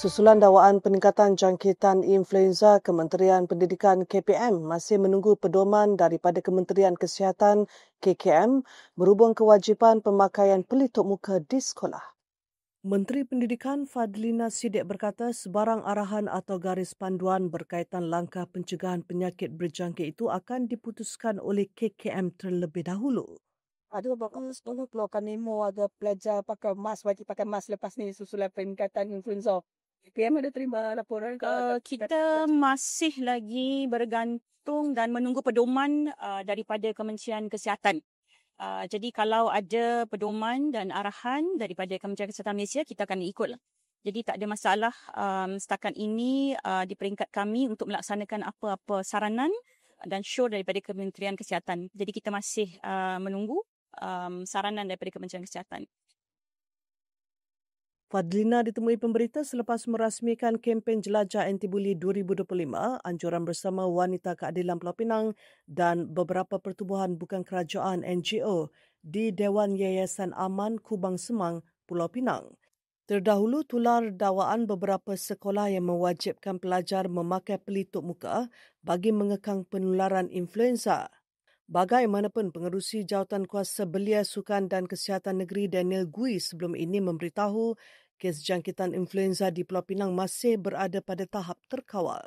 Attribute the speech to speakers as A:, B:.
A: Susulan dakwaan peningkatan jangkitan influenza, Kementerian Pendidikan KPM masih menunggu pedoman daripada Kementerian Kesihatan KKM berhubung kewajipan pemakaian pelitup muka di sekolah. Menteri Pendidikan Fadlina Siddiq berkata sebarang arahan atau garis panduan berkaitan langkah pencegahan penyakit berjangkit itu akan diputuskan oleh KKM terlebih dahulu.
B: Ada bagus dulu kalau kami mau ada pelajar pakai mask, wajib pakai mask lepas ni susulan peningkatan influenza. PM ada terima laporan ke?
C: Kita masih lagi bergantung dan menunggu pedoman daripada Kementerian Kesihatan. Jadi kalau ada pedoman dan arahan daripada Kementerian Kesihatan Malaysia, kita akan ikutlah. Jadi tak ada masalah setakat ini di peringkat kami untuk melaksanakan apa-apa saranan dan show daripada Kementerian Kesihatan. Jadi kita masih menunggu saranan daripada Kementerian Kesihatan.
A: Fadlina ditemui pemberita selepas merasmikan kempen Jelajah Anti-Buli 2025, anjuran bersama Wanita Keadilan Pulau Pinang dan beberapa pertubuhan bukan kerajaan NGO di Dewan Yayasan Aman Kubang Semang, Pulau Pinang. Terdahulu tular dakwaan beberapa sekolah yang mewajibkan pelajar memakai pelitup muka bagi mengekang penularan influenza. Bagaimanapun, Pengerusi Jawatankuasa Belia Sukan dan Kesihatan Negeri Daniel Gui sebelum ini memberitahu kes jangkitan influenza di Pulau Pinang masih berada pada tahap terkawal.